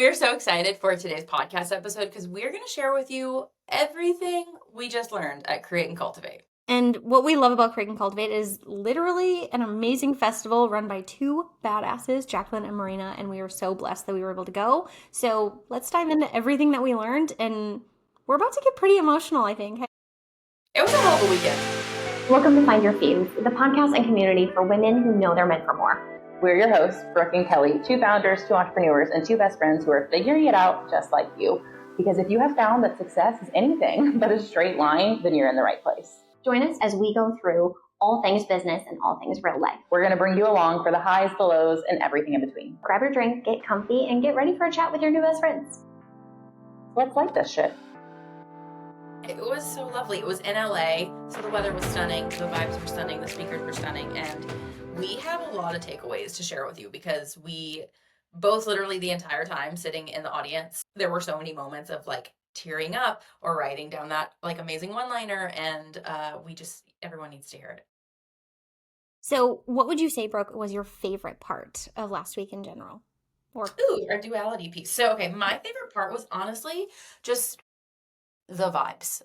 We are so excited for today's podcast episode because we're going to share with you everything we just learned at Create and Cultivate. And what we love about Create and Cultivate is literally an amazing festival run by two badasses, Jacqueline and Marina, and we are so blessed that we were able to go. So let's dive into everything that we learned, and we're about to get pretty emotional, I think. It was a hell of a weekend. Welcome to Find Your Fuse, the podcast and community for women who know they're meant for more. We're your hosts, Brooke and Kelly, two founders, two entrepreneurs, and two best friends who are figuring it out just like you. Because if you have found that success is anything but a straight line, then you're in the right place. Join us as we go through all things business and all things real life. We're going to bring you along for the highs, the lows, and everything in between. Grab your drink, get comfy, and get ready for a chat with your new best friends. Let's like this shit. It was so lovely. It was in LA, so the weather was stunning, the vibes were stunning, the speakers were stunning, and we have a lot of takeaways to share with you because we both literally the entire time sitting in the audience, there were so many moments of like tearing up or writing down that like amazing one-liner, and everyone needs to hear it. So what would you say, Brooke, was your favorite part of last week in general? Our duality piece. So, okay, my favorite part was honestly just the vibes.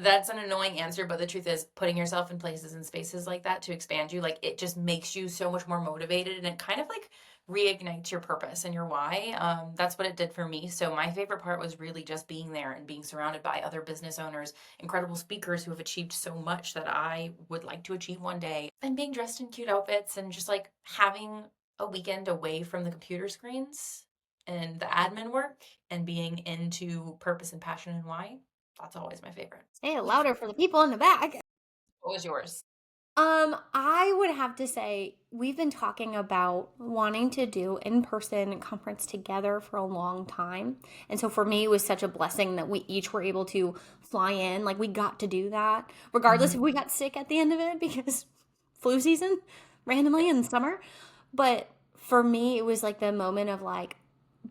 That's an annoying answer, but the truth is putting yourself in places and spaces like that to expand you, like it just makes you so much more motivated, and it kind of like reignites your purpose and your why. That's what it did for me. So my favorite part was really just being there and being surrounded by other business owners, incredible speakers who have achieved so much that I would like to achieve one day, and being dressed in cute outfits and just like having a weekend away from the computer screens and the admin work and being into purpose and passion and why. That's always my favorite. Say it louder for the people in the back. What was yours? I would have to say we've been talking about wanting to do in-person conference together for a long time. And so for me, it was such a blessing that we each were able to fly in. Like we got to do that, regardless if we got sick at the end of it because flu season randomly in the summer. But for me, it was like the moment of like,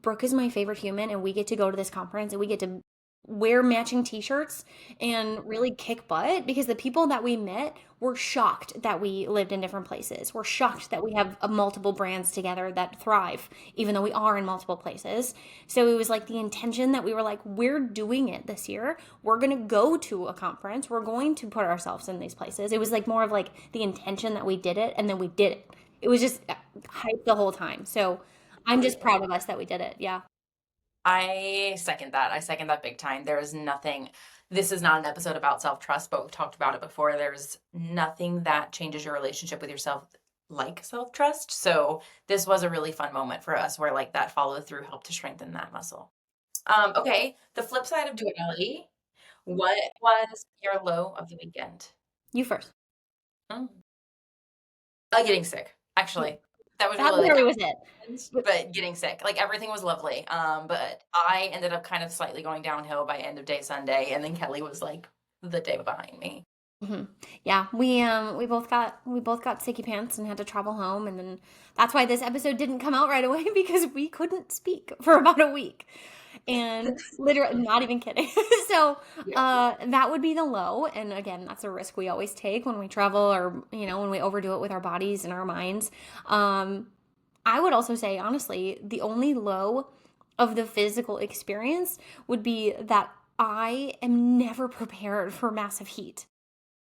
Brooke is my favorite human, and we get to go to this conference and we get to wear matching t-shirts and really kick butt because the people that we met were shocked that we lived in different places. We're shocked that we have multiple brands together that thrive, even though we are in multiple places. So it was like the intention that we were like, we're doing it this year. We're going to go to a conference. We're going to put ourselves in these places. It was like more of like the intention that we did it, and then we did it. It was just hype the whole time. So I'm just proud of us that we did it. Yeah. I second that. I second that big time. There is nothing, this is not an episode about self-trust, but we've talked about it before. There's nothing that changes your relationship with yourself like self-trust. So this was a really fun moment for us where like that follow through helped to strengthen that muscle. Okay. The flip side of duality. What was your low of the weekend? You first. Getting sick, actually. That really was it. But getting sick, like everything was lovely. But I ended up kind of slightly going downhill by end of day Sunday, and then Kelly was like the day behind me. Mm-hmm. Yeah, we both got sicky pants and had to travel home, and then that's why this episode didn't come out right away because we couldn't speak for about a week. And literally, not even kidding. So that would be the low. And again, that's a risk we always take when we travel or, when we overdo it with our bodies and our minds. I would also say, honestly, the only low of the physical experience would be that I am never prepared for massive heat.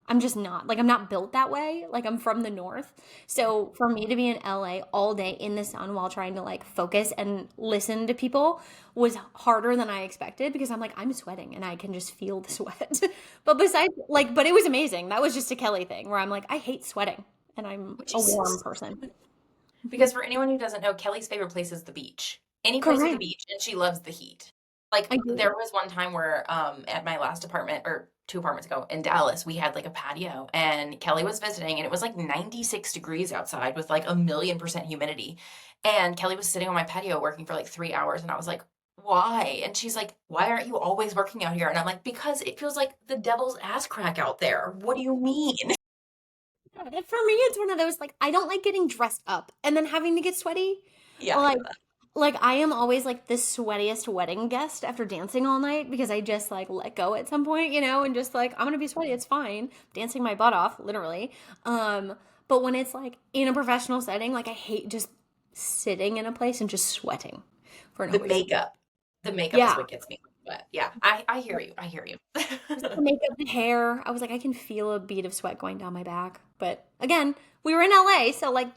I'm just not. Like, I'm not built that way. Like, I'm from the north. So for me to be in LA all day in the sun while trying to like focus and listen to people was harder than I expected because I'm like, I'm sweating and I can just feel the sweat. But but it was amazing. That was just a Kelly thing where I'm like, I hate sweating and I'm a warm person. Because for anyone who doesn't know, Kelly's favorite place is the beach. Any place with the beach, and she loves the heat. Like there was one time where at my last apartment or 2 apartments ago in Dallas, we had like a patio and Kelly was visiting and it was like 96 degrees outside with like 1,000,000% humidity. And Kelly was sitting on my patio working for like 3 hours and I was like, why? And she's like, why aren't you always working out here? And I'm like, because it feels like the devil's ass crack out there. What do you mean? For me, it's one of those, like, I don't like getting dressed up and then having to get sweaty. Yeah. Like, I am always, like, the sweatiest wedding guest after dancing all night because I just, like, let go at some point, and just, like, I'm going to be sweaty. It's fine. Dancing my butt off, literally. But when it's, like, in a professional setting, like, I hate just sitting in a place and just sweating. for no The reason. makeup. The makeup is Yeah. what gets me. But yeah, I hear you. I hear you. Just the makeup, the hair. I was like, I can feel a bead of sweat going down my back. But again, we were in LA, so like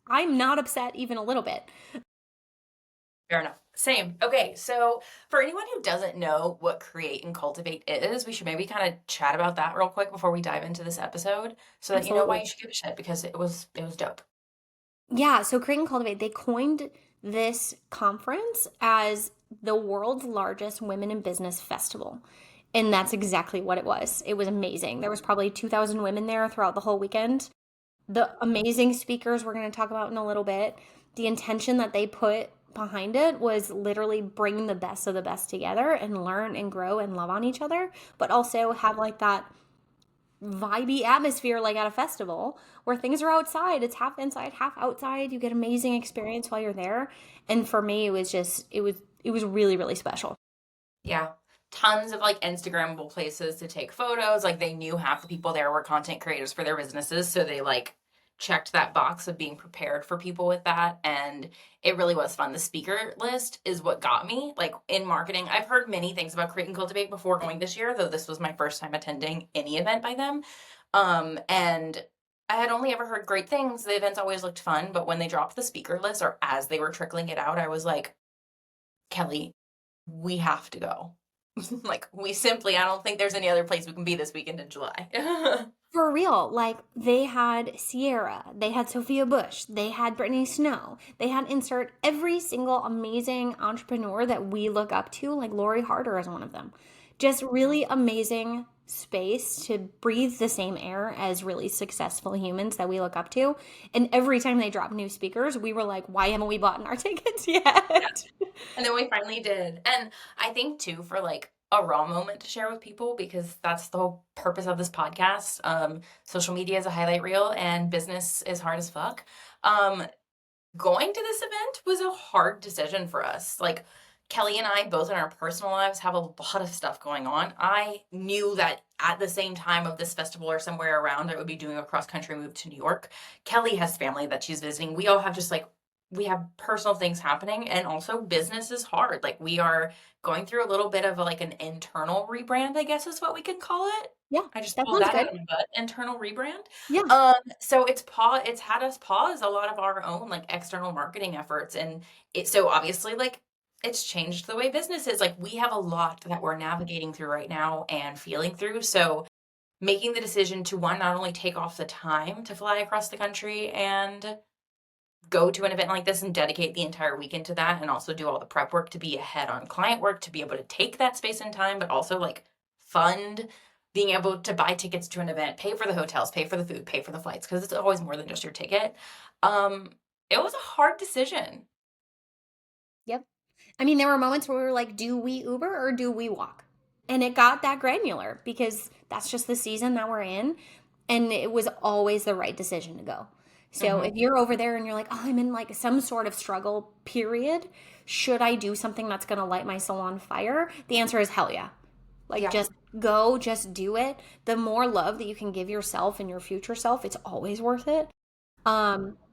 I'm not upset even a little bit. Fair enough. Same. Okay, so for anyone who doesn't know what Create and Cultivate is, we should maybe kind of chat about that real quick before we dive into this episode, so that you know why Absolutely. you should give a shit because it was dope. Yeah, so Create and Cultivate, they coined this conference as the world's largest women in business festival. And that's exactly what it was. It was amazing. There was probably 2,000 women there throughout the whole weekend. The amazing speakers we're going to talk about in a little bit. The intention that they put behind it was literally bring the best of the best together and learn and grow and love on each other, but also have like that vibey atmosphere like at a festival where things are outside. It's half inside, half outside. You get amazing experience while you're there. And for me, it was just it was really, really special. Yeah. Tons of like Instagrammable places to take photos. Like they knew half the people there were content creators for their businesses. So they like checked that box of being prepared for people with that. And it really was fun. The speaker list is what got me. Like in marketing, I've heard many things about Create and Cultivate before going this year, though this was my first time attending any event by them. And I had only ever heard great things. The events always looked fun, but when they dropped the speaker list or as they were trickling it out, I was like, Kelly, we have to go. Like, we simply, I don't think there's any other place we can be this weekend in July. For real, like they had Sierra, they had Sophia Bush, they had Brittany Snow, they had insert every single amazing entrepreneur that we look up to, like Lori Harder is one of them. Just really amazing space to breathe the same air as really successful humans that we look up to. And every time they drop new speakers, we were like, why haven't we bought our tickets Yeah. yet? And then we finally did. And I think, too, for like a raw moment to share with people, because that's the whole purpose of this podcast. Social media is a highlight reel and business is hard as fuck. Um, Going to this event was a hard decision for us. Like, Kelly and I, both in our personal lives, have a lot of stuff going on. I knew that at the same time of this festival or somewhere around, I would be doing a cross country move to New York. Kelly has family that she's visiting. We all have just like, we have personal things happening, and also business is hard. Like, we are going through a little bit of like an internal rebrand, I guess is what we can call it. Yeah, I just that pulled sounds that out good. of my butt. Internal rebrand. Yeah. So it's had us pause a lot of our own like external marketing efforts, and so obviously like it's changed the way business is. Like we have a lot that we're navigating through right now and feeling through. So making the decision to one, not only take off the time to fly across the country and go to an event like this and dedicate the entire weekend to that, and also do all the prep work to be ahead on client work to be able to take that space and time, but also like fund being able to buy tickets to an event, pay for the hotels, pay for the food, pay for the flights, because it's always more than just your ticket. Um, it was a hard decision. Yep. I mean, there were moments where we were like, do we Uber or do we walk? And it got that granular because that's just the season that we're in. And it was always the right decision to go. So if Mhm. you're over there and you're like, oh, I'm in like some sort of struggle period, should I do something that's going to light my soul on fire? The answer is hell yeah. Like Yeah. just go, just do it. The more love that you can give yourself and your future self, it's always worth it.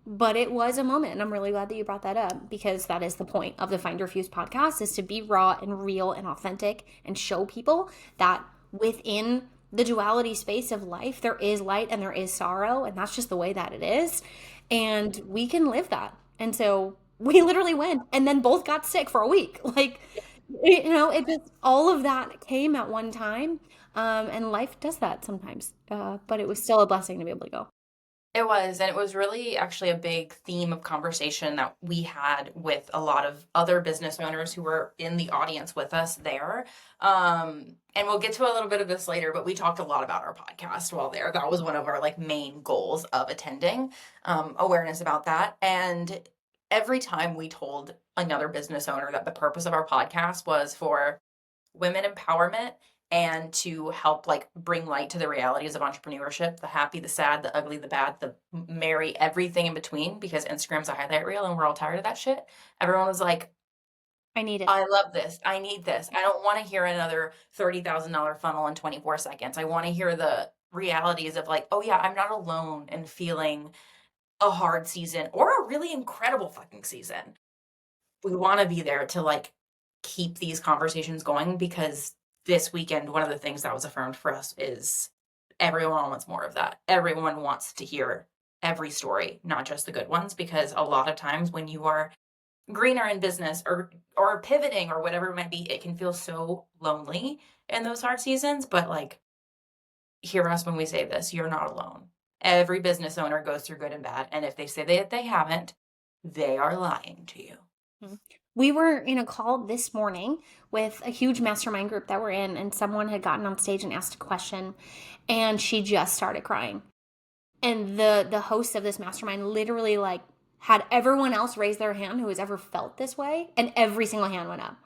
But it was a moment, and I'm really glad that you brought that up because that is the point of the Find Your Fuse podcast is to be raw and real and authentic and show people that within the duality space of life, there is light and there is sorrow, and that's just the way that it is. And we can live that. And so we literally went and then both got sick for a week. Like, it just all of that came at one time. And life does that sometimes. But it was still a blessing to be able to go. It was, and it was really actually a big theme of conversation that we had with a lot of other business owners who were in the audience with us there. And we'll get to a little bit of this later, but we talked a lot about our podcast while there. That was one of our like main goals of attending, awareness about that. And every time we told another business owner that the purpose of our podcast was for women empowerment and to help like bring light to the realities of entrepreneurship, the happy, the sad, the ugly, the bad, the merry, everything in between, because Instagram's a highlight reel and we're all tired of that shit. Everyone was like, I need it. I love this. I need this. I don't want to hear another $30,000 funnel in 24 seconds. I want to hear the realities of like, oh yeah, I'm not alone in feeling a hard season or a really incredible fucking season. we want to be there to like keep these conversations going, because this weekend, one of the things that was affirmed for us is everyone wants more of that. Everyone wants to hear every story, not just the good ones, because a lot of times when you are greener in business or pivoting or whatever it might be, it can feel so lonely in those hard seasons. But like, hear us when we say this, you're not alone. Every business owner goes through good and bad, and if they say that they haven't, they are lying to you. Mhm. We were in a call this morning with a huge mastermind group that we're in, and someone had gotten on stage and asked a question, and she just started crying. And the host of this mastermind literally like had everyone else raise their hand who has ever felt this way, and every single hand went up.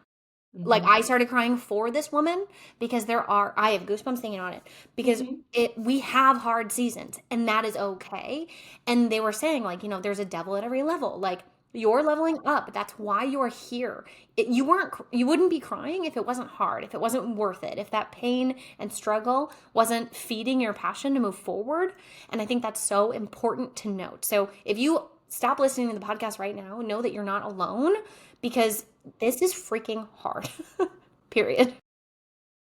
Like, Mhm. I started crying for this woman because I have goosebumps thinking on it, because Mhm. we have hard seasons, and that is okay. And they were saying, like, there's a devil at every level. Like, you're leveling up. That's why you're here. You wouldn't be crying if it wasn't hard, if it wasn't worth it, if that pain and struggle wasn't feeding your passion to move forward. And I think that's so important to note. So if you stop listening to the podcast right now, know that you're not alone, because this is freaking hard. Period.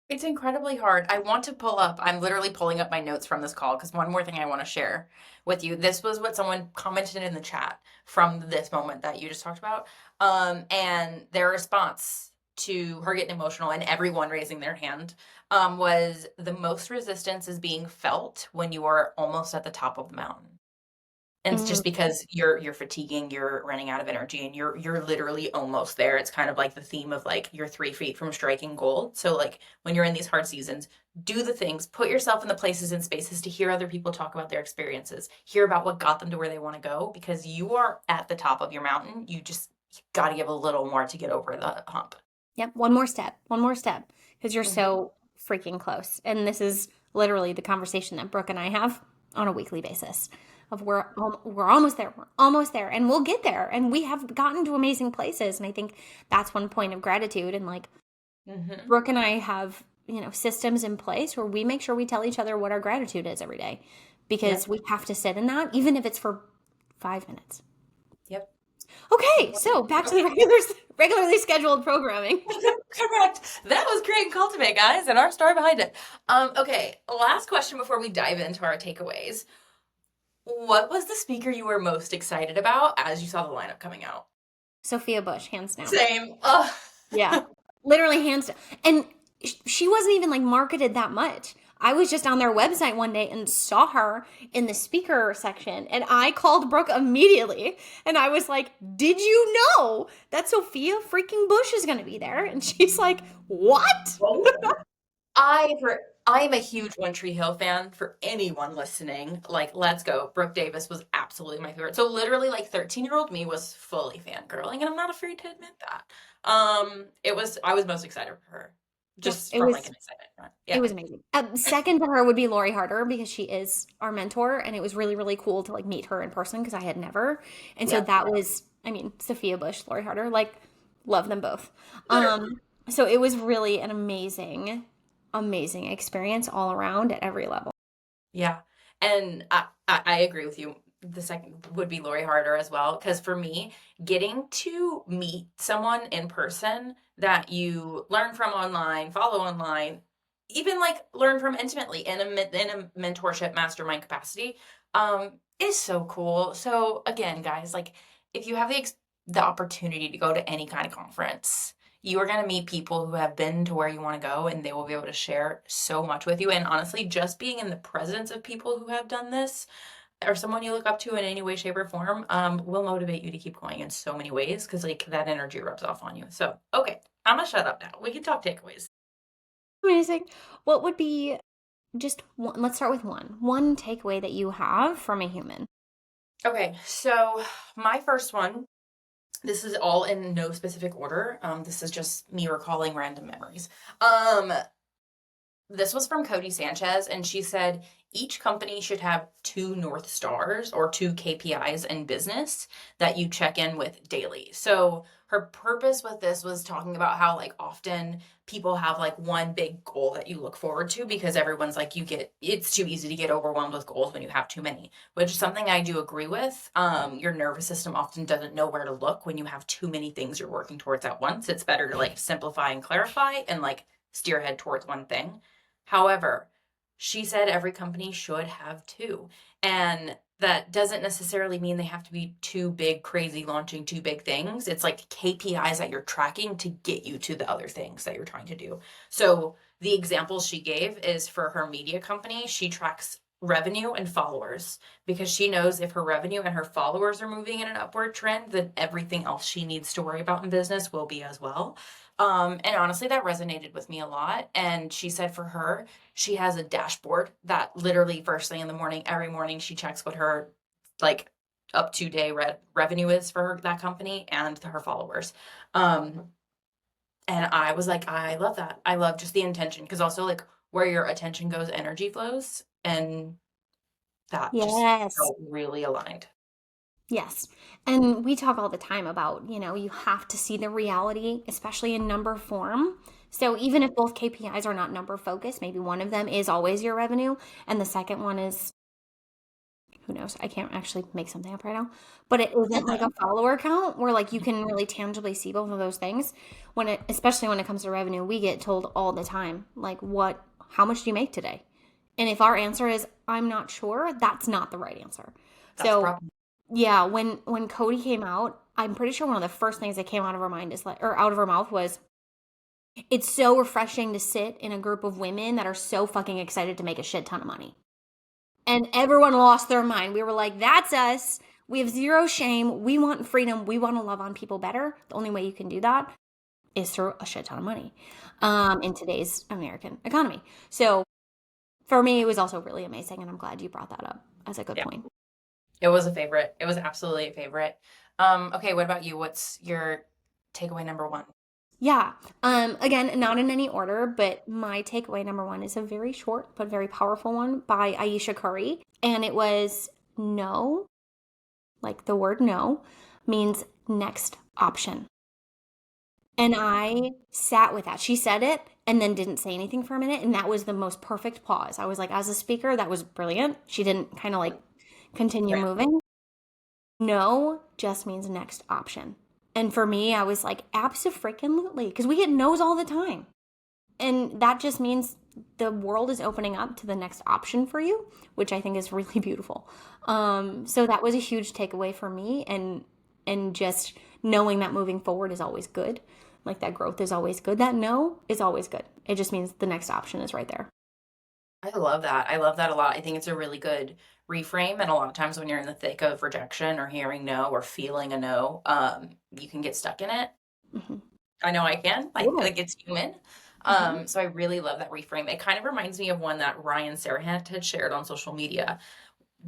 It's incredibly hard. I want to pull up, I'm literally pulling up my notes from this call because one more thing I want to share with you. This was what someone commented in the chat from this moment that you just talked about. And their response to her getting emotional and everyone raising their hand was, the most resistance is being felt when you are almost at the top of the mountain. And it's Mm. just because you're fatiguing, you're running out of energy, and you're literally almost there. It's kind of like the theme of like you're 3 feet from striking gold. So like when you're in these hard seasons, do the things, put yourself in the places and spaces to hear other people talk about their experiences, hear about what got them to where they want to go, because you are at the top of your mountain. You got to give a little more to get over the hump. Yep. One more step. One more step. Because you're Mhm. so freaking close. And this is literally the conversation that Brooke and I have on a weekly basis of we're almost there. We're almost there. And we'll get there. And we have gotten to amazing places. And I think that's one point of gratitude. And like, Mhm. Brooke and I have, systems in place where we make sure we tell each other what our gratitude is every day, because Yep. we have to sit in that, even if it's for 5 minutes. Yep. Okay, so back to the regularly scheduled programming. Correct. That was Create Cultivate, guys, and our story behind it. Okay, last question before we dive into our takeaways. What was the speaker you were most excited about as you saw the lineup coming out? Sophia Bush, hands down. Same. Ugh. Yeah, literally hands down. And she wasn't even like marketed that much. I was just on their website one day and saw her in the speaker section, and I called Brooke immediately, and I was like, "Did you know that Sophia freaking Bush is going to be there?" And she's like, "What?" I for I'm a huge One Tree Hill fan. For anyone listening, like, let's go. Brooke Davis was absolutely my favorite. So literally, like, 13-year-old me was fully fangirling, and I'm not afraid to admit that. I was most excited for her, Yep, just it from like was an excitement front. it Yeah. was amazing. Second to her would be Lori Harder, because she is our mentor, and it was really really cool to like meet her in person because I had never. And so Yeah. that was, I mean, Sophia Bush, Lori Harder, like, love them both. Literally. So it was really an amazing experience all around at every level. Yeah. And I agree with you. The second would be Lori Harder as well. Because for me, getting to meet someone in person that you learn from online, follow online, even like learn from intimately in a mentorship mastermind capacity, is so cool. So again, guys, like, if you have the opportunity to go to any kind of conference, you are going to meet people who have been to where you want to go, and they will be able to share so much with you. And honestly, just being in the presence of people who have done this, or someone you look up to in any way, shape, or form, will motivate you to keep going in so many ways, because like that energy rubs off on you. So okay, I'm gonna shut up now. We can talk takeaways. Amazing. What would be just one? Let's start with one takeaway that you have from a human. Okay, so my first one, this is all in no specific order. This is just me recalling random memories. This was from Cody Sanchez, and she said, each company should have two North Stars or two KPIs in business that you check in with daily. So her purpose with this was talking about how like often people have like one big goal that you look forward to because everyone's like it's too easy to get overwhelmed with goals when you have too many, which is something I do agree with. Your nervous system often doesn't know where to look when you have too many things you're working towards at once. It's better to like simplify and clarify and like steer ahead towards one thing. However, she said every company should have two. And that doesn't necessarily mean they have to be too big, crazy, launching two big things. It's like KPIs that you're tracking to get you to the other things that you're trying to do. So the example she gave is for her media company, she tracks revenue and followers because she knows if her revenue and her followers are moving in an upward trend, then everything else she needs to worry about in business will be as well. And honestly, that resonated with me a lot. And she said for her, she has a dashboard that literally first thing in the morning, every morning she checks what her like up to day revenue is for that company and her followers. Um, and I was like, I love that. I love just the intention because also like where your attention goes, energy flows, and that just Yes. felt really aligned. Yes. And we talk all the time about, you have to see the reality, especially in number form. So even if both KPIs are not number focused, maybe one of them is always your revenue and the second one is, who knows, I can't actually make something up right now, but it isn't like a follower count where like you can really tangibly see both of those things. Especially when it comes to revenue, we get told all the time, like how much do you make today? And if our answer is, I'm not sure, that's not the right answer. That's the So problem. yeah, when Cody came out, I'm pretty sure one of the first things that came out of her mind is like, or out of her mouth was, it's so refreshing to sit in a group of women that are so fucking excited to make a shit ton of money. And everyone lost their mind. We were like, that's us. We have zero shame. We want freedom. We want to love on people better. The only way you can do that is through a shit ton of money in today's American economy. So for me, it was also really amazing. And I'm glad you brought that up as a good Yeah. point. It was a favorite. It was absolutely a favorite. Okay, what about you? What's your takeaway number one? Yeah. Again, not in any order, but my takeaway number one is a very short but very powerful one by Aisha Curry. And it was no, like the word no, means next option. And I sat with that. She said it and then didn't say anything for a minute. And that was the most perfect pause. I was like, as a speaker, that was brilliant. She didn't kind of like continue Right. moving. No just means next option. And for me, I was like, abso-freaking-lutely, because we get no's all the time. And that just means the world is opening up to the next option for you, which I think is really beautiful. So that was a huge takeaway for me, and just knowing that moving forward is always good, like that growth is always good. That no is always good. It just means the next option is right there. I love that. I love that a lot. I think it's a really good reframe. And a lot of times when you're in the thick of rejection or hearing no or feeling a no, you can get stuck in it. Hmm. I know I can. Totally. Like it's human. Hmm. So I really love that reframe. It kind of reminds me of one that Ryan Serhant had shared on social media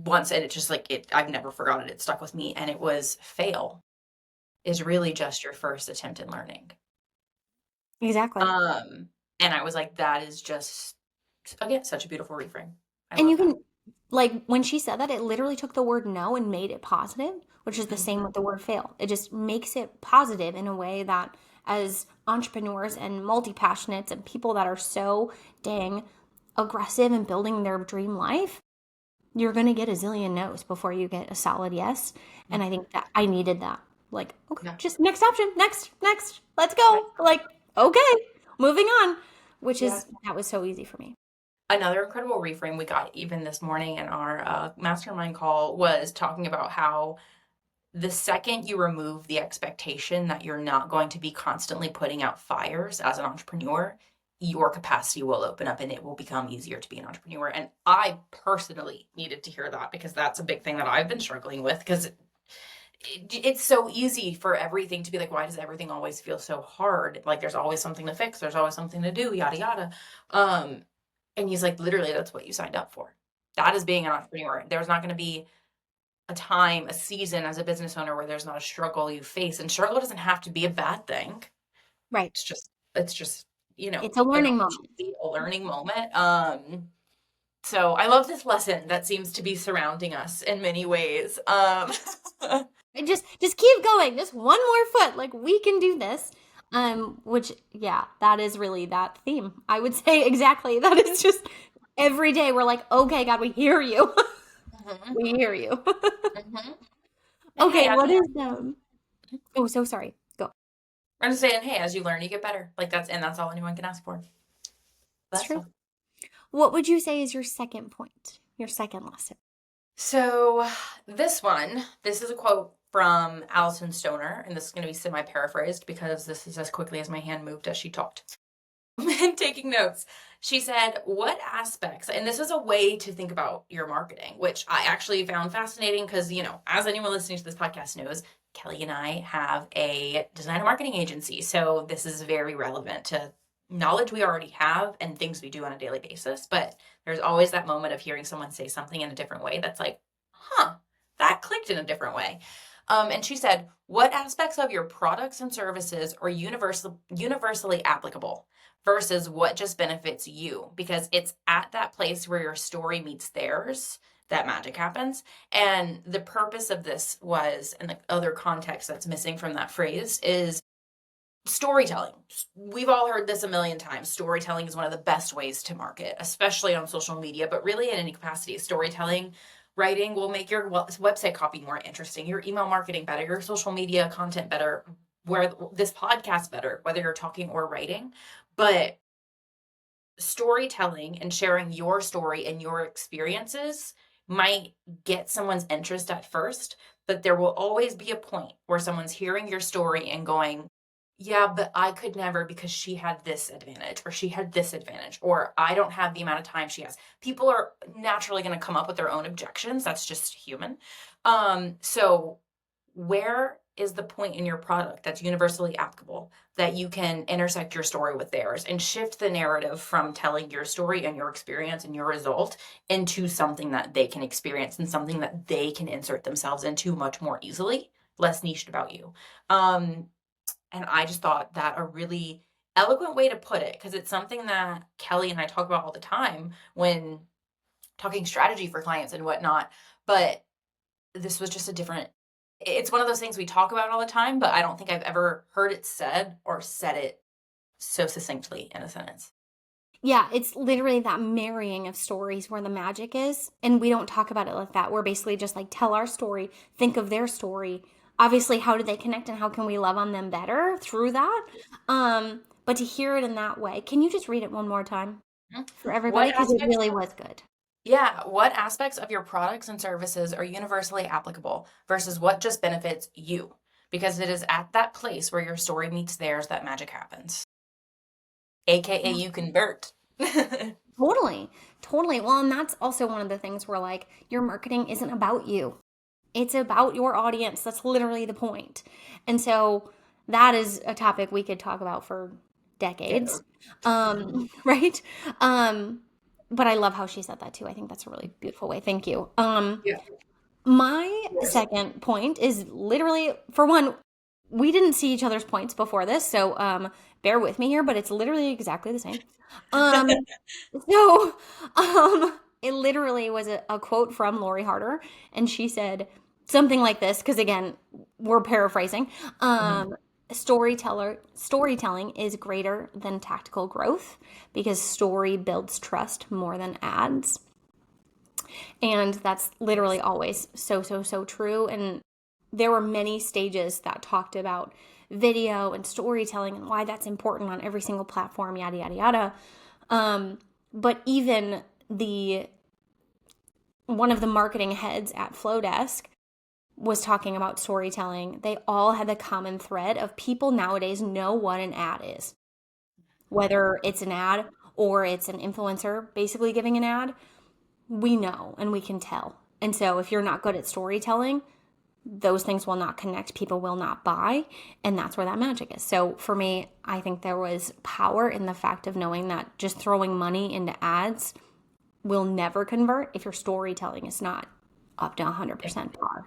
once, and it just like it. I've never forgotten it. It stuck with me, and it was fail is really just your first attempt in learning. Exactly. And I was like, that is just again such a beautiful reframe. I And love you that. can, like, when she said that, it literally took the word no and made it positive, which is the same Mhm. with the word fail. It just makes it positive in a way that, as entrepreneurs and multi passionates and people that are so dang aggressive in building their dream life, you're going to get a zillion no's before you get a solid yes. And I think that I needed that. Like, okay, Yeah. just next option, next, let's Yeah. go. Like, okay, moving on, which Yeah. is, that was so easy for me. Another incredible reframe we got even this morning in our mastermind call was talking about how the second you remove the expectation that you're not going to be constantly putting out fires as an entrepreneur, your capacity will open up and it will become easier to be an entrepreneur. And I personally needed to hear that because that's a big thing that I've been struggling with because it's so easy for everything to be like, why does everything always feel so hard? Like there's always something to fix, there's always something to do, yada yada. Um, and he's like, literally, that's what you signed up for. That is being an entrepreneur. There's not going to be a time, a season as a business owner where there's not a struggle you face. And struggle doesn't have to be a bad thing. Right. It's just, It's a an learning moment. opportunity, a learning moment. So I love this lesson that seems to be surrounding us in many ways. And just keep going. Just one more foot. Like we can do this. Which yeah, that is really that theme. I would say exactly. That is just every day we're like, okay, God, we hear you. Mhm, We hear you. mhm. And hey, Okay, as what you is learn, oh, so sorry. Go. I'm just saying, hey, as you learn, you get better. Like that's all anyone can ask for. It's That's true. all. What would you say is your second point? Your second lesson? So this is a quote from Alison Stoner, and this is going to be semi-paraphrased because this is as quickly as my hand moved as she talked. And taking notes. She said, what aspects, and this is a way to think about your marketing, which I actually found fascinating because, as anyone listening to this podcast knows, Kelly and I have a design and marketing agency. So this is very relevant to knowledge we already have and things we do on a daily basis. But there's always that moment of hearing someone say something in a different way that's like, huh, that clicked in a different way. And she said, what aspects of your products and services are universally applicable versus what just benefits you? Because it's at that place where your story meets theirs that magic happens. And the purpose of this was, and the other context that's missing from that phrase is storytelling. We've all heard this a million times. Storytelling is one of the best ways to market, especially on social media, but really in any capacity. Storytelling, writing will make your website copy more interesting, your email marketing better, your social media content better, where this podcast better, whether you're talking or writing. But storytelling and sharing your story and your experiences might get someone's interest at first, but there will always be a point where someone's hearing your story and going, yeah, but I could never because she had this advantage or she had this advantage or I don't have the amount of time she has. People are naturally going to come up with their own objections. That's just human. So where is the point in your product that's universally applicable that you can intersect your story with theirs and shift the narrative from telling your story and your experience and your result into something that they can experience and something that they can insert themselves into much more easily, less niched about you. And I just thought that a really eloquent way to put it, because it's something that Kelly and I talk about all the time when talking strategy for clients and whatnot. But this was just a different, it's one of those things we talk about all the time, but I don't think I've ever heard it said or said it so succinctly in a sentence. Yeah, it's literally that marrying of stories where the magic is. And we don't talk about it like that. We're basically just like, tell our story, think of their story. Obviously, how do they connect and how can we love on them better through that? But to hear it in that way, can you just read it one more time Mhm. for everybody? What Because it aspects really was good. Yeah, what aspects of your products and services are universally applicable versus what just benefits you? Because it is at that place where your story meets theirs that magic happens. AKA you convert. Totally. Totally. Well, and that's also one of the things where like your marketing isn't about you. It's about your audience. That's literally the point. And so that is a topic we could talk about for Yeah. decades. Right? But I love how she said that too. I think that's a really beautiful way. Thank you. Yeah. My second point is literally, for one, we didn't see each other's points before this, so bear with me here, but it's literally exactly the same. Um, so it literally was a quote from Lori Harder, and she said something like this, because again, we're paraphrasing. Mhm. Storytelling is greater than tactical growth because story builds trust more than ads. And that's literally always so, so, so true. And there were many stages that talked about video and storytelling and why that's important on every single platform, yada, yada, yada. But even one of the marketing heads at Flowdesk was talking about storytelling. They all had the common thread of people nowadays know what an ad is, whether it's an ad or it's an influencer basically giving an ad. We know and we can tell. And so if you're not good at storytelling, those things will not connect, people will not buy, and that's where that magic is. So for me, I think there was power in the fact of knowing that just throwing money into ads will never convert if your storytelling is not up to 100% par.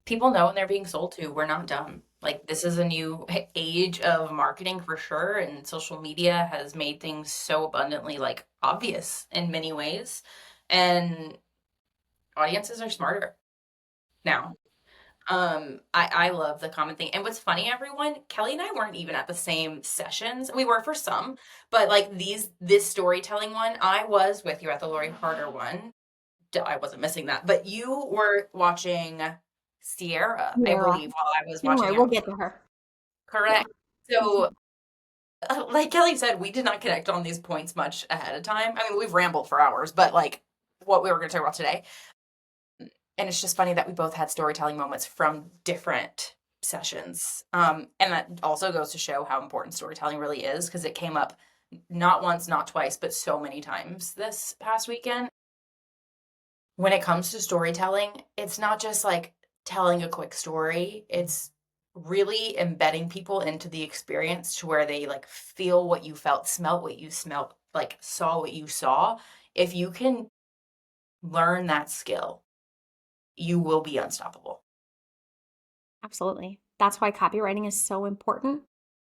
People know when they're being sold to. We're not dumb. Like, this is a new age of marketing for sure, and social media has made things so abundantly, like, obvious in many ways. And audiences are smarter now. I love the common thing. And what's funny, everyone, Kelly and I weren't even at the same sessions. We were for some, but like this storytelling one, I was with you at the Lori Harder one. I wasn't missing that, but you were watching Sierra, I Yeah. believe, while I was Don't watching worry, we'll yours. get to her. Yeah. Correct. So, like Kelly said, we did not connect on these points much ahead of time. I mean, we've rambled for hours, but like what we were going to talk about today. And it's just funny that we both had storytelling moments from different sessions. And that also goes to show how important storytelling really is, because it came up not once, not twice, but so many times this past weekend. When it comes to storytelling, it's not just like telling a quick story, it's really embedding people into the experience to where they like feel what you felt, smelt what you smelt, like saw what you saw. If you can learn that skill, you will be unstoppable. Absolutely. That's why copywriting is so important.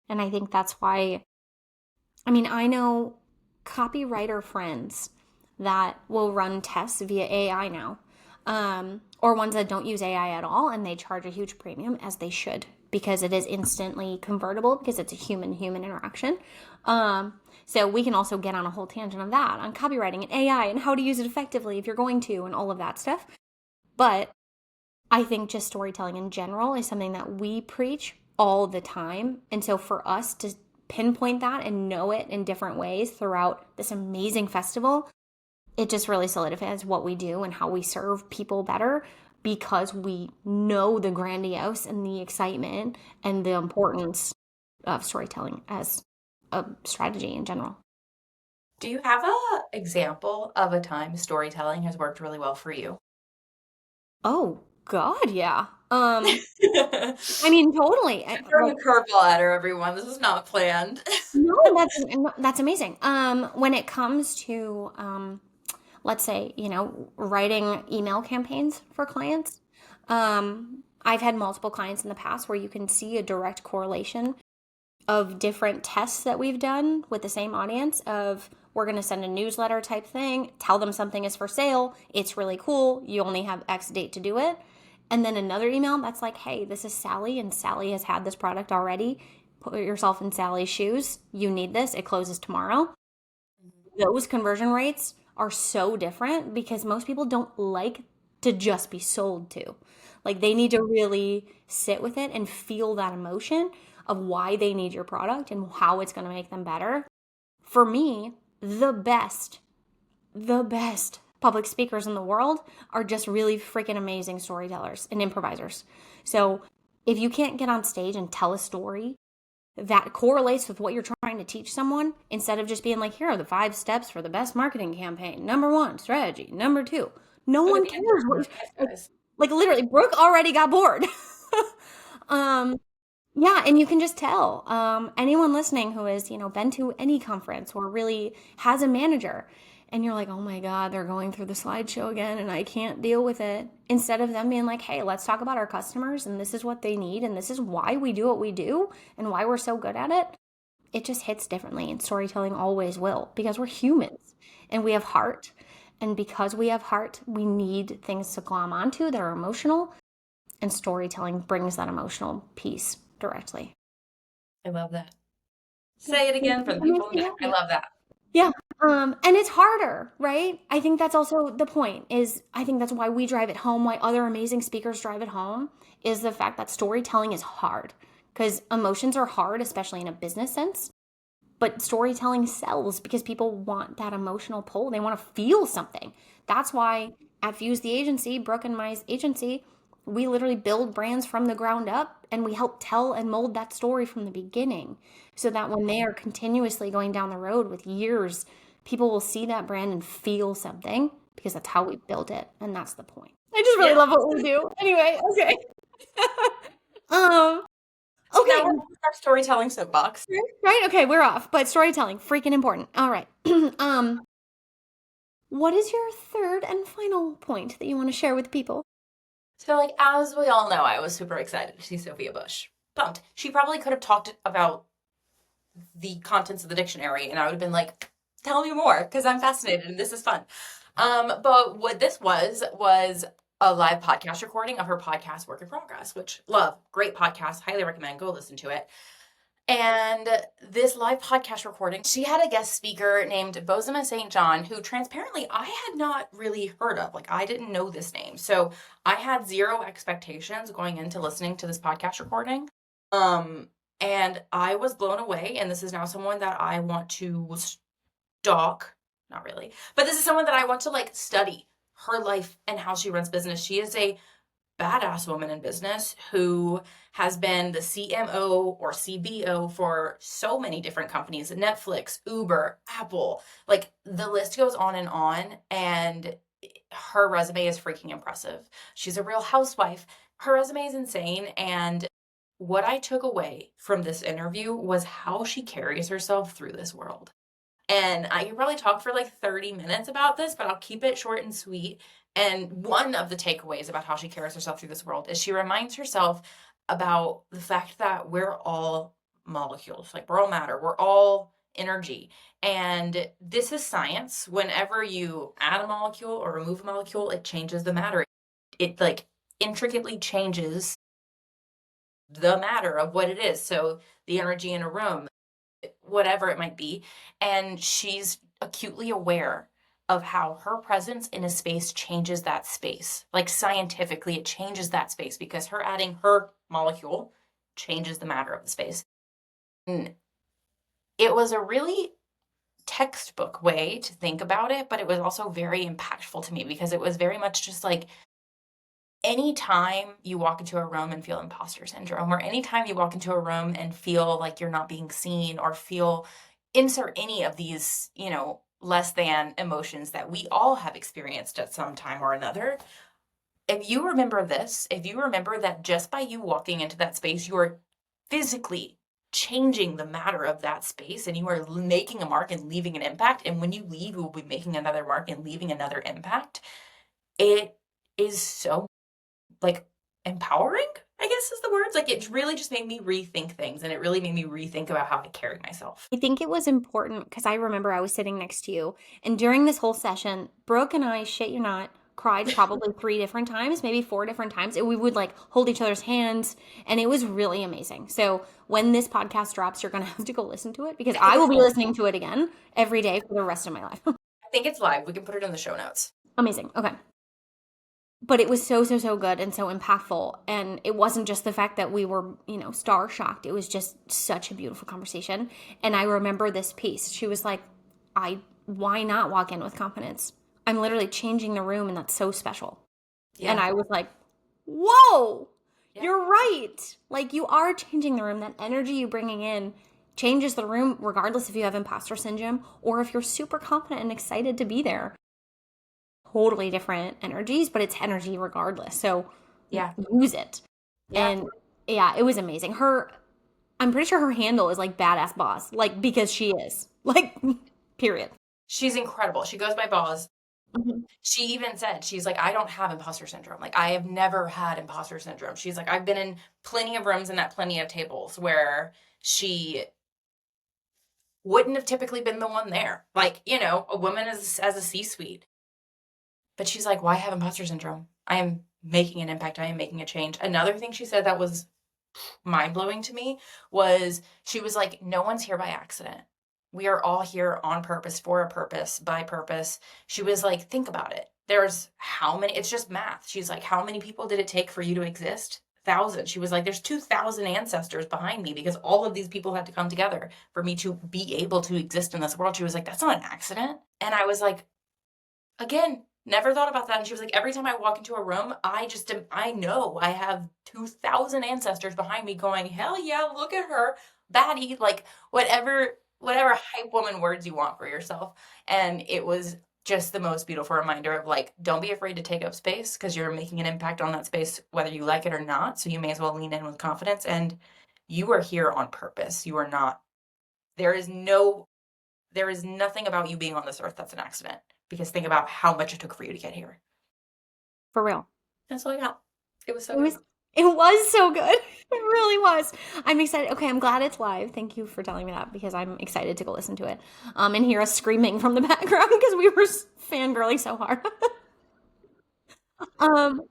And I think that's why, I mean, I know copywriter friends that will run tests via AI now, or ones that don't use AI at all, and they charge a huge premium, as they should, because it is instantly convertible because it's a human interaction. So we can also get on a whole tangent of that on copywriting and AI and how to use it effectively if you're going to, and all of that stuff. But I think just storytelling in general is something that we preach all the time. And so for us to pinpoint that and know it in different ways throughout this amazing festival, it just really solidifies what we do and how we serve people better, because we know the grandiose and the excitement and the importance of storytelling as a strategy in general. Do you have a example of a time storytelling has worked really well for you? Oh God, yeah. I mean, totally. Throwing a curveball at her, everyone. This is not planned. No, that's amazing. When it comes to let's say, writing email campaigns for clients, I've had multiple clients in the past where you can see a direct correlation of different tests that we've done with the same audience of, we're going to send a newsletter type thing, tell them something is for sale, it's really cool, you only have X date to do it. And then another email that's like, hey, this is Sally, and Sally has had this product already. Put yourself in Sally's shoes. You need this. It closes tomorrow. Those conversion rates are so different because most people don't like to just be sold to. Like, they need to really sit with it and feel that emotion of why they need your product and how it's going to make them better. For me, the best public speakers in the world are just really freaking amazing storytellers and improvisers. So if you can't get on stage and tell a story that correlates with what you're trying to teach someone, instead of just being like, here are the 5 steps for the best marketing campaign. Number 1, strategy. Number 2, no one cares. Like literally, Brooke already got bored. um, yeah, and you can just tell. Anyone listening who has, been to any conference or really has a manager, and you're like, oh my God, they're going through the slideshow again and I can't deal with it. Instead of them being like, hey, let's talk about our customers and this is what they need and this is why we do what we do and why we're so good at it. It just hits differently, and storytelling always will, because we're humans and we have heart. And because we have heart, we need things to glom onto that are emotional, and storytelling brings that emotional piece directly. I love that. Say it again for the people in the back. I love that. Yeah. And it's harder, right? I think that's also the point, is I think that's why we drive it home, why other amazing speakers drive it home, is the fact that storytelling is hard, because emotions are hard, especially in a business sense. But storytelling sells because people want that emotional pull. They want to feel something. That's why at Fuse the agency, Brooke and my agency, we literally build brands from the ground up, and we help tell and mold that story from the beginning, so that when they are continuously going down the road with years, people will see that brand and feel something, because that's how we built it. And that's the point. I just really love what we do. Anyway, okay. So Okay. now we're on our storytelling soapbox. Right? Okay, we're off. But storytelling, freaking important. All right. What is your third and final point that you want to share with people? So, like, as we all know, I was super excited to see Sophia Bush. Pumped. She probably could have talked about the contents of the dictionary, and I would have been like, tell me more, because I'm fascinated and this is fun. But what this was a live podcast recording of her podcast Work in Progress, which love, great podcast, highly recommend, go listen to it. And this live podcast recording, she had a guest speaker named Bozoma St. John, who transparently I had not really heard of. Like, I didn't know this name. So I had zero expectations going into listening to this podcast recording. And I was blown away. And this is now someone that I want to stalk. Not really, but this is someone that I want to like study her life and how she runs business. She is a badass woman in business who has been the CMO or CBO for so many different companies, Netflix, Uber, Apple, like the list goes on. And her resume is freaking impressive. She's a real housewife. Her resume is insane. And what I took away from this interview was how she carries herself through this world. And I could probably talk for like 30 minutes about this, but I'll keep it short and sweet. And one of the takeaways about how she carries herself through this world is she reminds herself about the fact that we're all molecules, like we're all matter, we're all energy. And this is science. Whenever you add a molecule or remove a molecule, it changes the matter. It like intricately changes the matter of what it is. So the energy in a room, whatever it might be. And she's acutely aware of how her presence in a space changes that space. Like scientifically, it changes that space because her adding her molecule changes the matter of the space. And it was a really textbook way to think about it, but it was also very impactful to me because it was very much just like anytime you walk into a room and feel imposter syndrome, or anytime you walk into a room and feel like you're not being seen, or feel insert any of these, less than emotions that we all have experienced at some time or another. If you remember this, if you remember that just by you walking into that space, you are physically changing the matter of that space and you are making a mark and leaving an impact. And when you leave, you will be making another mark and leaving another impact. It is so like empowering, I guess is the words. Like it really just made me rethink things, and it really made me rethink about how I carry myself. I think it was important because I remember I was sitting next to you, and during this whole session, Brooke and I, shit you not, cried probably 3 different times, maybe 4 different times, and we would like hold each other's hands, and it was really amazing. So when this podcast drops, you're gonna have to go listen to it because I will be listening to it again every day for the rest of my life. I think it's live. We can put it in the show notes. Amazing. Okay. But it was so, so, so good and so impactful. And it wasn't just the fact that we were, star shocked. It was just such a beautiful conversation. And I remember this piece. She was like, why not walk in with confidence? I'm literally changing the room, and that's so special. Yeah. And I was like, whoa, yeah. You're right. Like, you are changing the room. That energy you're bringing in changes the room, regardless if you have imposter syndrome or if you're super confident and excited to be there. Totally different energies, but it's energy regardless. So yeah, use it. Yeah. And yeah, it was amazing. I'm pretty sure her handle is like badass boss, like because she is like, period. She's incredible. She goes by boss. Mm-hmm. She even said, she's like, I don't have imposter syndrome. Like I have never had imposter syndrome. She's like, I've been in plenty of rooms and at plenty of tables where she wouldn't have typically been the one there. Like, a woman as a C-suite. But she's like, why have imposter syndrome? I am making an impact. I am making a change. Another thing she said that was mind-blowing to me was she was like, no one's here by accident. We are all here on purpose, for a purpose, by purpose. She was like, think about it. There's how many, it's just math. She's like, how many people did it take for you to exist? 1,000. She was like, there's 2,000 ancestors behind me because all of these people had to come together for me to be able to exist in this world. She was like, that's not an accident. And I was like, again, never thought about that. And she was like, every time I walk into a room, I know I have 2,000 ancestors behind me going, hell yeah, look at her, baddie, like whatever hype woman words you want for yourself. And it was just the most beautiful reminder of like, don't be afraid to take up space because you're making an impact on that space, whether you like it or not. So you may as well lean in with confidence. And you are here on purpose. You are not, there is nothing about you being on this earth that's an accident. Because think about how much it took for you to get here. For real. That's all I got. It was so good. It was so good. It really was. I'm excited. Okay, I'm glad it's live. Thank you for telling me that because I'm excited to go listen to it. And hear us screaming from the background because we were fangirling so hard. um,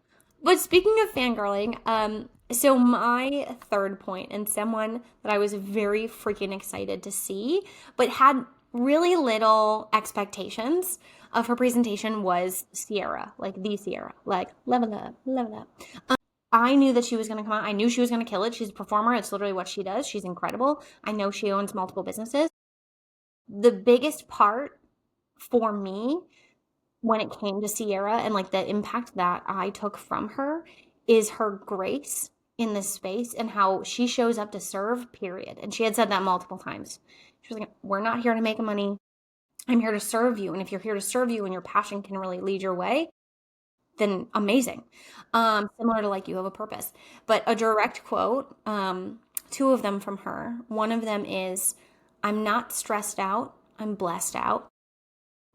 but speaking of fangirling, so my third point and someone that I was very freaking excited to see, but had really little expectations of her presentation was Sierra, like the Sierra, like level up, level up. I knew that she was going to come out. I knew she was going to kill it. She's a performer. It's literally what she does. She's incredible. I know she owns multiple businesses. The biggest part for me when it came to Sierra and like the impact that I took from her is her grace in this space and how she shows up to serve, period. And she had said that multiple times. She was like, we're not here to make money. I'm here to serve you. And if you're here to serve you and your passion can really lead your way, then amazing. Similar to like you have a purpose. But a direct quote, two of them from her. One of them is, I'm not stressed out, I'm blessed out.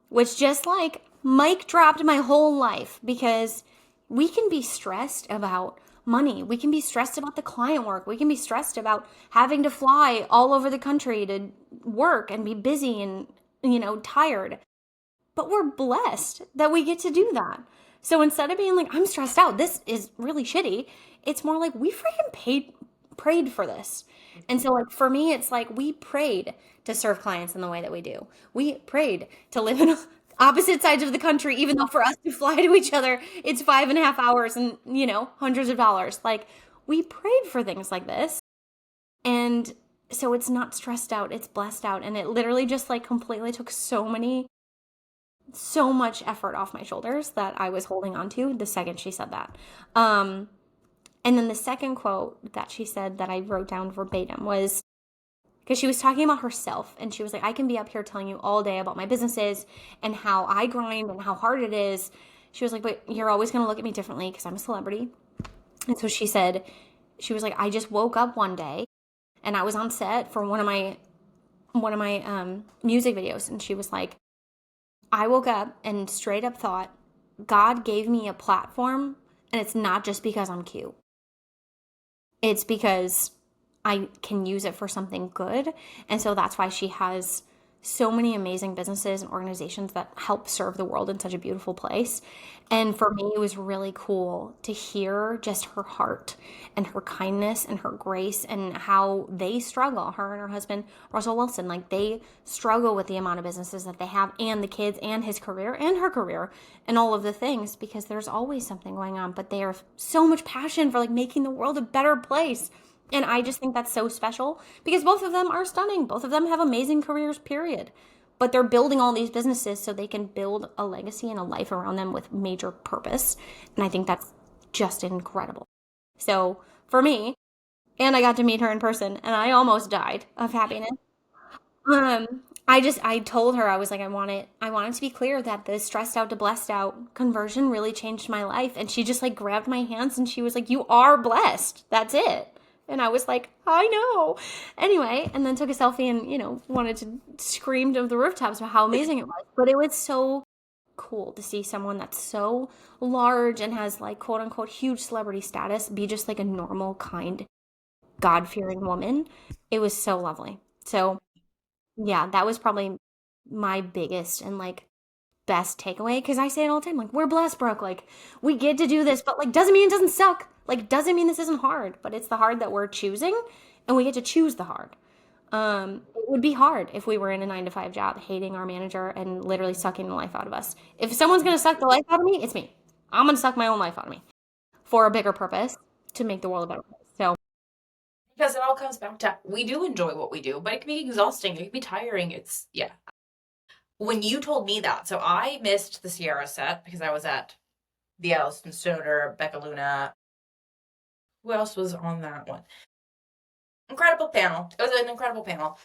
Which just like Mike dropped my whole life because we can be stressed about money. We can be stressed about the client work. We can be stressed about having to fly all over the country to work and be busy and, tired. But we're blessed that we get to do that. So instead of being like, I'm stressed out, this is really shitty, it's more like we freaking prayed for this. And so like for me, it's like we prayed to serve clients in the way that we do. We prayed to live in opposite sides of the country, even though for us to fly to each other, it's 5.5 hours and, hundreds of dollars. Like we prayed for things like this. And so it's not stressed out, it's blessed out. And it literally just like completely took so much effort off my shoulders that I was holding on to the second she said that. And then the second quote that she said that I wrote down verbatim was because she was talking about herself and she was like, I can be up here telling you all day about my businesses and how I grind and how hard it is. She was like, but you're always going to look at me differently because I'm a celebrity. And so she said, she was like, I just woke up one day and I was on set for one of my music videos. And she was like, I woke up and straight up thought, God gave me a platform, and it's not just because I'm cute. It's because I can use it for something good. And so that's why she has so many amazing businesses and organizations that help serve the world in such a beautiful place. And for me, it was really cool to hear just her heart and her kindness and her grace and how they struggle, her and her husband, Russell Wilson, like they struggle with the amount of businesses that they have and the kids and his career and her career and all of the things because there's always something going on, but they are so much passion for like making the world a better place. And I just think that's so special because both of them are stunning. Both of them have amazing careers, period. But they're building all these businesses so they can build a legacy and a life around them with major purpose. And I think that's just incredible. So for me, and I got to meet her in person and I almost died of happiness. I told her, I was like, I want it to be clear that the stressed out to blessed out conversion really changed my life. And she just like grabbed my hands and she was like, you are blessed. That's it. And I was like, I know. Anyway, and then took a selfie and, wanted to scream to the rooftops about how amazing it was. But it was so cool to see someone that's so large and has like quote unquote huge celebrity status be just like a normal, kind, God-fearing woman. It was so lovely. So yeah, that was probably my biggest and like best takeaway because I say it all the time, like we're blessed, Brooke. Like we get to do this, but like doesn't mean it doesn't suck. Like doesn't mean this isn't hard, but it's the hard that we're choosing, and we get to choose the hard. It would be hard if we were in a 9 to 5 job, hating our manager and literally sucking the life out of us. If someone's gonna suck the life out of me, it's me. I'm gonna suck my own life out of me for a bigger purpose to make the world a better place. So Because it all comes back to we do enjoy what we do, but it can be exhausting. It can be tiring. Yeah. When you told me that, so I missed the Sierra set because I was at the Allison Stoner, Becca Luna. Who else was on that one? Incredible panel. It was an incredible panel.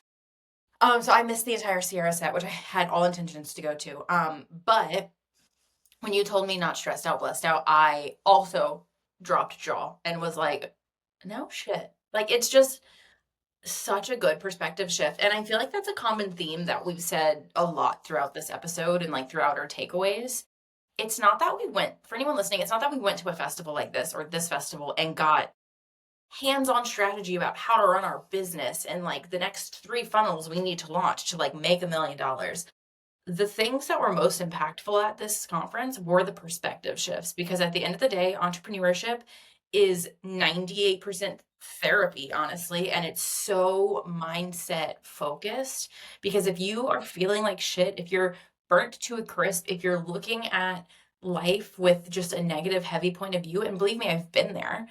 So I missed the entire Sierra set, which I had all intentions to go to. But when you told me not stressed out, blessed out, I also dropped jaw and was like, no shit. Like it's just such a good perspective shift. And I feel like that's a common theme that we've said a lot throughout this episode and like throughout our takeaways it's not that we went, for anyone listening, it's not that we went to a festival like this or this festival and got hands-on strategy about how to run our business and like the next 3 funnels we need to launch to like make $1 million. The things that were most impactful at this conference were the perspective shifts, because at the end of the day, entrepreneurship is 98% therapy, honestly, and it's so mindset focused. Because if you are feeling like shit, if you're burnt to a crisp, if you're looking at life with just a negative, heavy point of view, and believe me, I've been there,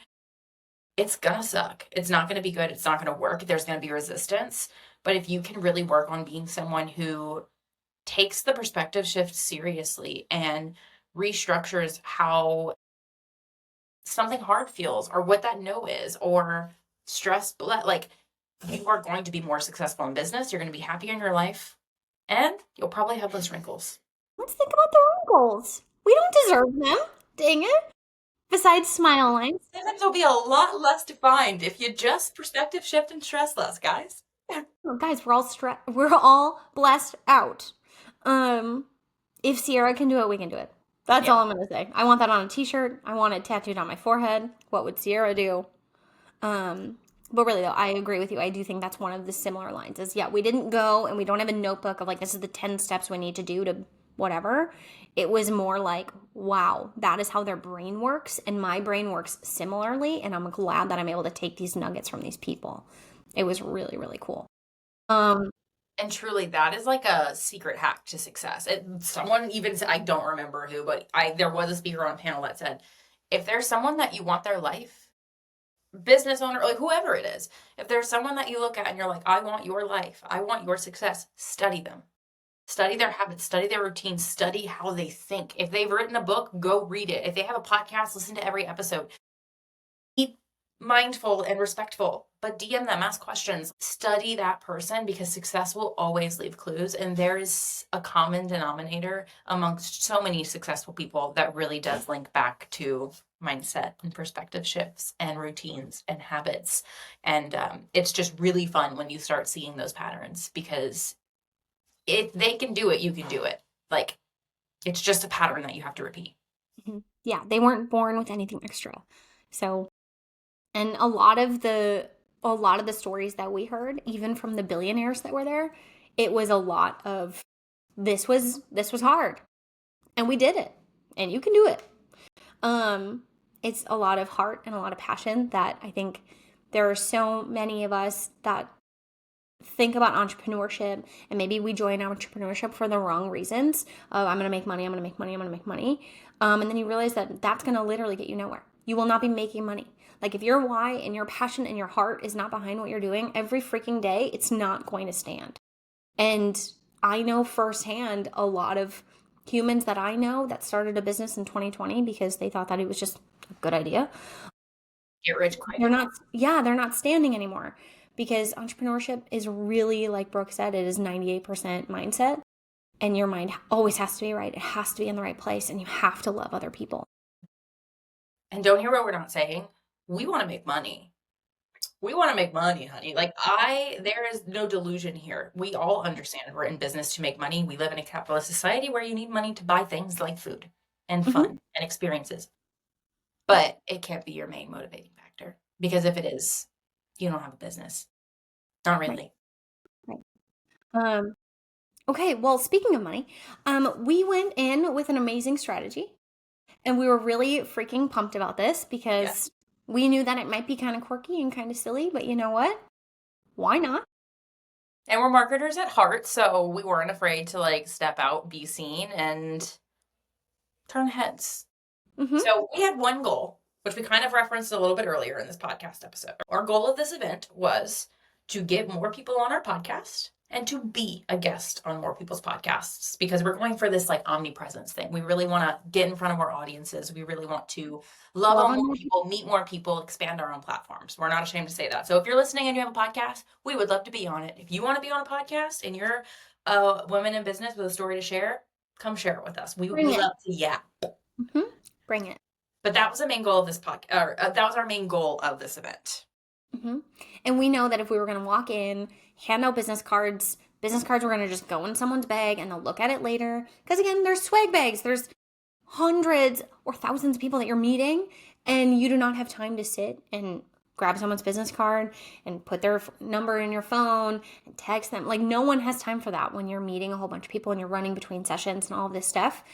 it's gonna suck. It's not gonna be good. It's not gonna work. There's gonna be resistance. But if you can really work on being someone who takes the perspective shift seriously and restructures how something hard feels or what that no is, or stress, like, you are going to be more successful in business. You're going to be happier in your life, and you'll probably have less wrinkles. Let's think about the wrinkles. We don't deserve them. Dang it. Besides smile lines. Sometimes there'll be a lot less to find if you just perspective shift and stress less, guys. Oh, guys, we're all blessed out. If Sierra can do it, we can do it. That's all I'm gonna say. I want that on a t-shirt. I want it tattooed on my forehead. What would Sierra do? But really though, I agree with you. I do think that's one of the similar lines is, yeah, we didn't go and we don't have a notebook of like, this is the 10 steps we need to do to whatever. It was more like, wow, that is how their brain works. And my brain works similarly. And I'm glad that I'm able to take these nuggets from these people. It was really, really cool. And truly, that is like a secret hack to success. Someone even said, I don't remember who, but there was a speaker on a panel that said, if there's someone that you want their life, business owner, like whoever it is, if there's someone that you look at and you're like, I want your life, I want your success, study them. Study their habits, study their routines, study how they think. If they've written a book, go read it. If they have a podcast, listen to every episode. Be mindful and respectful, but DM them, ask questions, study that person, because success will always leave clues. And there is a common denominator amongst so many successful people that really does link back to mindset and perspective shifts and routines and habits. And it's just really fun when you start seeing those patterns, because if they can do it, you can do it. Like, it's just a pattern that you have to repeat. Yeah, they weren't born with anything extra. So, and a lot of the stories that we heard, even from the billionaires that were there, it was a lot of this was hard, and we did it, and you can do it. It's a lot of heart and a lot of passion that I think there are so many of us that think about entrepreneurship, and maybe we join entrepreneurship for the wrong reasons. I'm going to make money. I'm going to make money. I'm going to make money. And then you realize that that's going to literally get you nowhere. You will not be making money. Like, if your why and your passion and your heart is not behind what you're doing every freaking day, it's not going to stand. And I know firsthand a lot of humans that I know that started a business in 2020 because they thought that it was just a good idea. Get rich quick. They're not standing anymore, because entrepreneurship is really, like Brooke said, it is 98% mindset, and your mind always has to be right. It has to be in the right place, and you have to love other people. And don't hear what we're not saying. We want to make money. We want to make money, honey. Like, there is no delusion here. We all understand we're in business to make money. We live in a capitalist society where you need money to buy things like food and fun and experiences. But it can't be your main motivating factor, because if it is, you don't have a business. Not really. Right. Okay, well, speaking of money, we went in with an amazing strategy, and we were really freaking pumped about this because we knew that it might be kind of quirky and kind of silly, but you know what? Why not? And we're marketers at heart, so we weren't afraid to like step out, be seen, and turn heads. So we had one goal, which we kind of referenced a little bit earlier in this podcast episode. Our goal of this event was to get more people on our podcast and to be a guest on more people's podcasts, because we're going for this like omnipresence thing. We really want to get in front of our audiences. We really want to love on more people, meet more people, expand our own platforms. We're not ashamed to say that. So if you're listening and you have a podcast, we would love to be on it. If you want to be on a podcast and you're a woman in business with a story to share, come share it with us. We would love to yap. Bring it. But that was the main goal of this podcast. That was our main goal of this event. And we know that if we were going to walk in, hand out business cards were going to just go in someone's bag and they'll look at it later. Because again, there's swag bags. There's hundreds or thousands of people that you're meeting, and you do not have time to sit and grab someone's business card and put their number in your phone and text them. Like, no one has time for that when you're meeting a whole bunch of people and you're running between sessions and all of this stuff.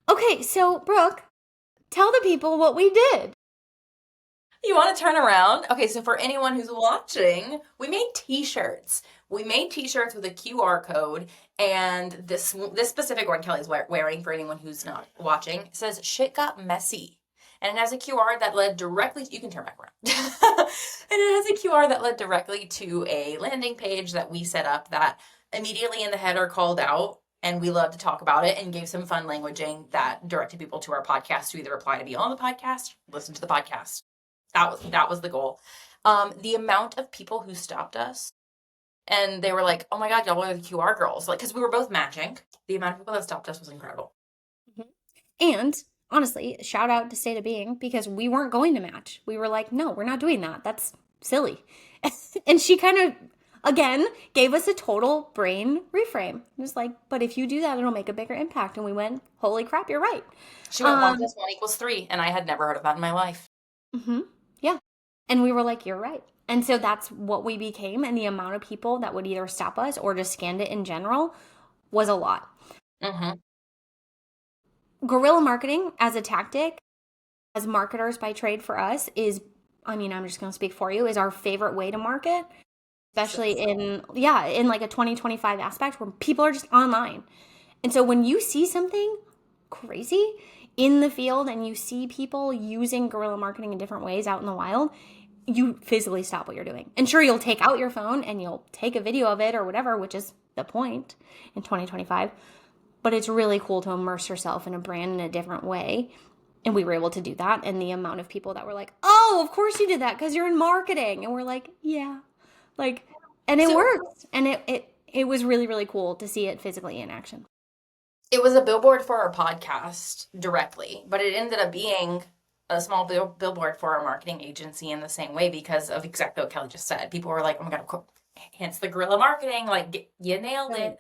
Okay, so Brooke, tell the people what we did. You want to turn around? Okay, so for anyone who's watching, we made t-shirts. We made t-shirts with a QR code, and this specific one Kelly's wearing, for anyone who's not watching, says "Shit got messy," and it has a QR that led directly. You can turn back around, and it has a QR that led directly to a landing page that we set up that immediately in the header called out. And we love to talk about it and gave some fun languaging that directed people to our podcast to either apply to be on the podcast, listen to the podcast. That was the goal. The amount of people who stopped us and they were like, "Oh my God, y'all are the QR girls." Like, because we were both matching. The amount of people that stopped us was incredible. And honestly, shout out to State of Being, because we weren't going to match. We were like, no, we're not doing that. That's silly. And she kind of, again, gave us a total brain reframe. It was like, but if you do that, it'll make a bigger impact. And we went, holy crap, you're right. She went 1 + 1 = 3, and I had never heard of that in my life. Yeah. And we were like, you're right. And so that's what we became. And the amount of people that would either stop us or just scanned it in general was a lot. Guerrilla marketing as a tactic, as marketers by trade for us is, I mean, I'm just going to speak for you, is our favorite way to market, especially in like a 2025 aspect where people are just online. And so when you see something crazy in the field and you see people using guerrilla marketing in different ways out in the wild, you physically stop what you're doing. And sure, you'll take out your phone and you'll take a video of it or whatever, which is the point in 2025. But it's really cool to immerse yourself in a brand in a different way. And we were able to do that. And the amount of people that were like, oh, of course you did that because you're in marketing. And we're like, yeah. Like, and it worked. And it was really, really cool to see it physically in action. It was a billboard for our podcast directly, but it ended up being a small billboard for our marketing agency in the same way because of exactly what Kelly just said. People were like, oh my God, hence the guerrilla marketing. Like, you nailed it.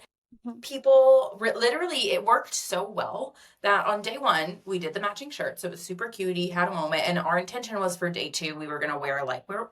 People literally, it worked so well that on day 1 we did the matching shirts. So it was super cutie, had a moment, and our intention was for day 2 we were gonna wear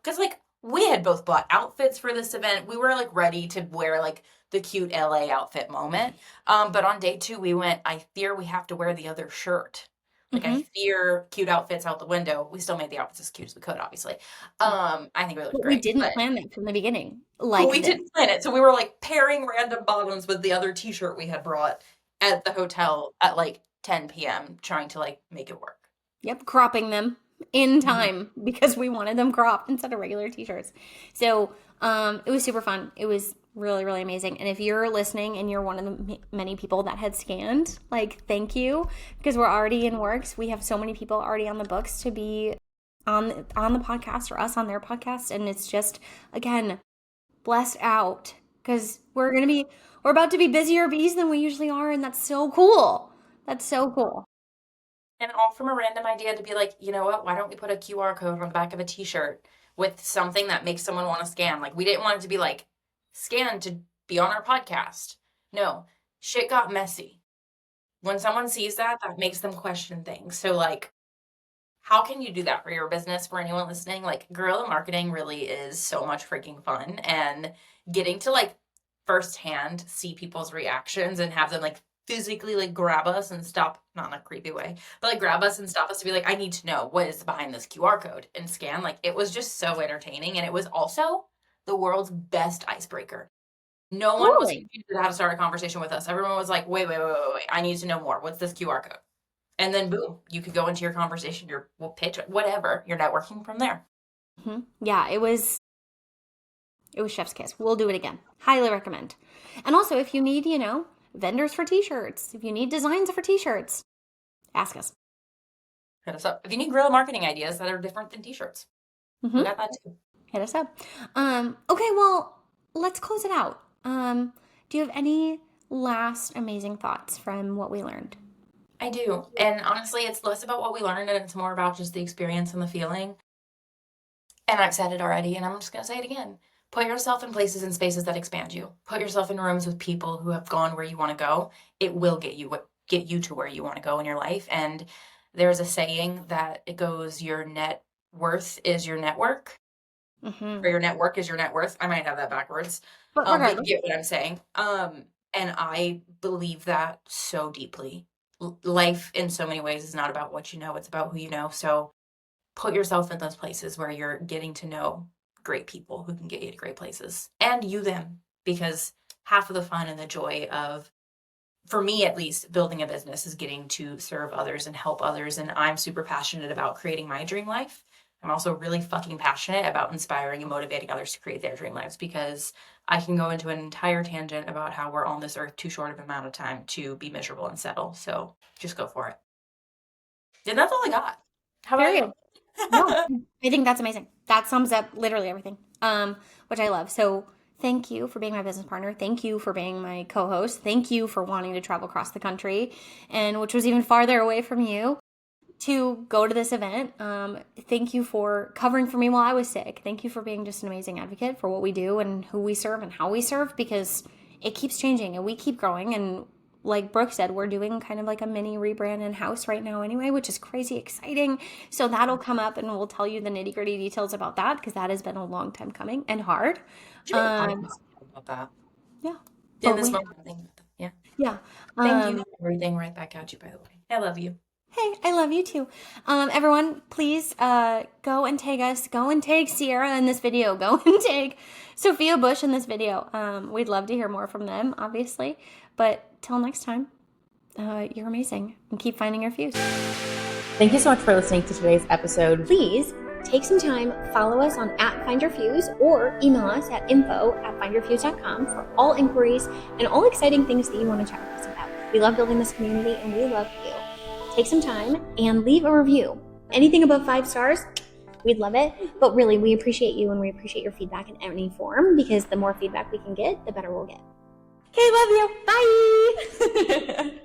because we had both bought outfits for this event. We were like ready to wear like the cute LA outfit moment. But on day 2 we went, I fear we have to wear the other shirt. Like, I fear cute outfits out the window. We still made the outfits as cute as we could, obviously. I think we looked great. We didn't plan that from the beginning. We didn't plan it. So we were like pairing random bottoms with the other t-shirt we had brought at the hotel at like 10 p.m. trying to like make it work. Yep, cropping them in time because we wanted them cropped instead of regular t-shirts. So it was super fun. It was really, really amazing. And if you're listening and you're one of the many people that had scanned, like, thank you, because we're already in works. We have so many people already on the books to be on the podcast or us on their podcast. And it's just, again, blessed out because we're about to be busier bees than we usually are. And that's so cool. That's so cool. And all from a random idea to be like, you know what, why don't we put a QR code on the back of a t-shirt with something that makes someone want to scan? Like, we didn't want it to be like, scan to be on our podcast. No, shit got messy. When someone sees that makes them question things. So like, how can you do that for your business? For anyone listening, like, guerrilla marketing really is so much freaking fun, and getting to like firsthand see people's reactions and have them like physically like grab us and stop, not in a creepy way, but like grab us and stop us to be like, I need to know what is behind this QR code and scan. Like, it was just so entertaining, and it was also the world's best icebreaker. No one was confused how to start a conversation with us. Everyone was like, wait, I need to know more. What's this QR code? And then boom, you could go into your conversation, your pitch, whatever. You're networking from there. Yeah, it was chef's kiss. We'll do it again. Highly recommend. And also, if you need, vendors for t-shirts, if you need designs for t-shirts, ask us. Hit us up. If you need guerrilla marketing ideas that are different than t-shirts, we got that too. Hit us up. Okay, well, let's close it out. Do you have any last amazing thoughts from what we learned? I do. And honestly, it's less about what we learned and it's more about just the experience and the feeling. And I've said it already, and I'm just going to say it again. Put yourself in places and spaces that expand you. Put yourself in rooms with people who have gone where you want to go. It will get you get you to where you want to go in your life. And there's a saying that it goes, your net worth is your network, or your network is your net worth. I might have that backwards. But But you regardless, get what I'm saying. And I believe that so deeply. Life in so many ways is not about what you know, it's about who you know. So put yourself in those places where you're getting to know great people who can get you to great places, and you them, because half of the fun and the joy of, for me at least, building a business is getting to serve others and help others. And I'm super passionate about creating my dream life. I'm also really fucking passionate about inspiring and motivating others to create their dream lives, because I can go into an entire tangent about how we're on this earth too short of amount of time to be miserable and settle. So just go for it. And that's all I got. How about period. you? No, I think that's amazing. That sums up literally everything, which I love. So thank you for being my business partner. Thank you for being my co-host. Thank you for wanting to travel across the country, and which was even farther away from you, to go to this event. Thank you for covering for me while I was sick. Thank you for being just an amazing advocate for what we do and who we serve and how we serve, because it keeps changing and we keep growing. And like Brooke said, we're doing kind of like a mini rebrand in house right now anyway, which is crazy exciting. So that'll come up and we'll tell you the nitty gritty details about that, because that has been a long time coming and hard. Should make a podcast about that. Yeah. In But this we, moment, I'm thinking about that. Yeah. yeah. Thank you. Everything right back at you, by the way. I love you. Hey, I love you too. Everyone, please go and tag us. Go and tag Sierra in this video. Go and tag Sophia Bush in this video. We'd love to hear more from them, obviously. But till next time, you're amazing. And keep finding your fuse. Thank you so much for listening to today's episode. Please take some time, follow us on @FindYourFuse, or email us at info@findyourfuse.com for all inquiries and all exciting things that you want to chat with us about. We love building this community and we love you. Take some time and leave a review. Anything above 5 stars, we'd love it. But really, we appreciate you and we appreciate your feedback in any form, because the more feedback we can get, the better we'll get. Okay, love you. Bye.